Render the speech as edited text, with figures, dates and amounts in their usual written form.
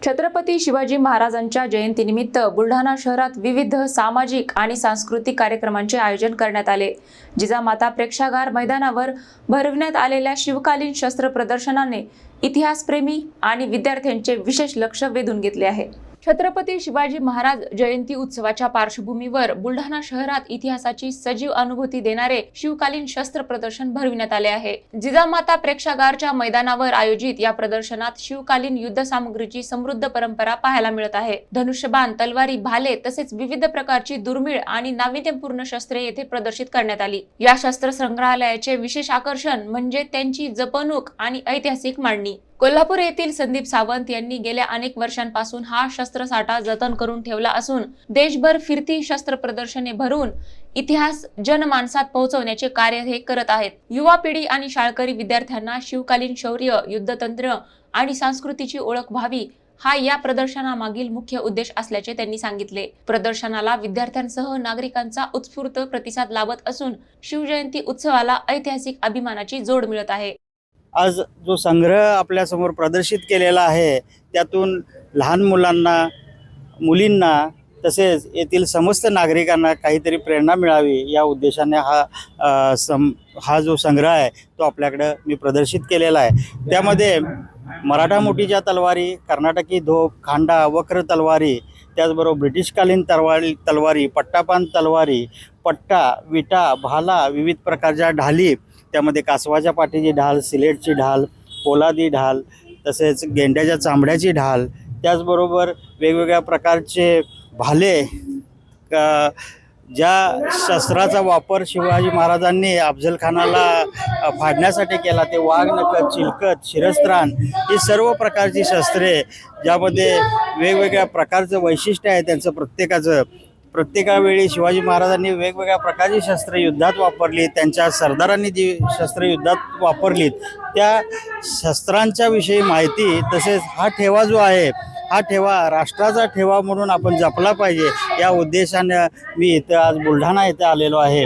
छत्रपती शिवाजी महाराजांच्या जयंतीनिमित्त बुलढाणा शहरात विविध सामाजिक आणि सांस्कृतिक कार्यक्रमांचे आयोजन करण्यात आले। जिजामाता प्रेक्षागार मैदानावर भरवण्यात आलेल्या शिवकालीन शस्त्र प्रदर्शनाने इतिहासप्रेमी आणि विद्यार्थ्यांचे विशेष लक्ष वेधून घेतले आहे। छत्रपती शिवाजी महाराज जयंती उत्सवाच्या पार्श्वभूमीवर बुलढाणा शहरात इतिहासाची सजीव अनुभूती देणारे शिवकालीन शस्त्र प्रदर्शन भरविण्यात आले आहे। जिजामाता प्रेक्षागारच्या मैदानावर आयोजित या प्रदर्शनात शिवकालीन युद्ध सामग्रीची समृद्ध परंपरा पाहायला मिळत आहे। धनुष्यबाण, तलवारी, भाले तसेच विविध प्रकारची दुर्मिळ आणि नाविन्यपूर्ण शस्त्रे येथे प्रदर्शित करण्यात आली। या शस्त्र संग्रहालयाचे विशेष आकर्षण म्हणजे त्यांची जपणूक आणि ऐतिहासिक मांडणी। कोल्हापूर येथील संदीप सावंत यांनी गेल्या अनेक वर्षांपासून हा शस्त्रसाठा जतन करून ठेवला असून देशभर फिरती शस्त्र प्रदर्शने भरून इतिहास जनमानसात पोहोचवण्याचे कार्य हे करत आहेत। युवा पिढी आणि शाळकरी विद्यार्थ्यांना शिवकालीन शौर्य, युद्धतंत्र आणि संस्कृतीची ओळख व्हावी हा या प्रदर्शनामागील मुख्य उद्देश असल्याचे त्यांनी सांगितले। प्रदर्शनाला विद्यार्थ्यांसह नागरिकांचा उत्स्फूर्त प्रतिसाद लाभत असून शिवजयंती उत्सवाला ऐतिहासिक अभिमानाची जोड मिळत आहे। आज जो संग्रह आपल्या समोर प्रदर्शित केलेला आहे त्यातून लहान मुलांना, मुलींना तसेच येथील समस्त नागरिकांना काहीतरी प्रेरणा मिळावी या उद्देशाने हा जो संग्रह आहे तो आपल्याकडे मी प्रदर्शित केलेला आहे। त्यामध्ये मराठा मोठीच्या तलवारी, कर्नाटकी धोप, खांडा, वक्र तलवारी, त्याचबरोबर ब्रिटिशकालीन तलवारी, पट्टापान तलवारी, पट्टा, विटा, भाला, विविध प्रकारच्या ढाली, त्यामध्ये कासवाच्या पाठीची ढाल, सिलेटची ढाल, पोलादी ढाल, तसेच गेंड्याच्या चामड्याची ढाल, त्याचबरोबर वेगवेगळ्या प्रकारचे भाले, ज्या शस्त्राचा वापर शिवाजी महाराजांनी अफजल खानाला फाडण्यासाठी केला ते वाघ नखत, चिलखत, शिरस्त्राण ही सर्व प्रकारची शस्त्रे ज्यामध्ये वेगवेगळ्या प्रकारचं वैशिष्ट्य आहे त्यांचं प्रत्येकावेळी शिवाजी महाराजांनी वेगवेगळ्या प्रकारची शस्त्रे युद्धात वापरली, त्यांच्या सरदारांनी जी शस्त्रे युद्धात वापरलीत त्या शस्त्रांच्या विषयी माहिती, तसेच हा ठेवा जो आहे हा ठेवा राष्ट्राचा ठेवा म्हणून आपण जपला पाहिजे या उद्देशाने मी इथं आज बुलढाणा येथे आलेलो आहे।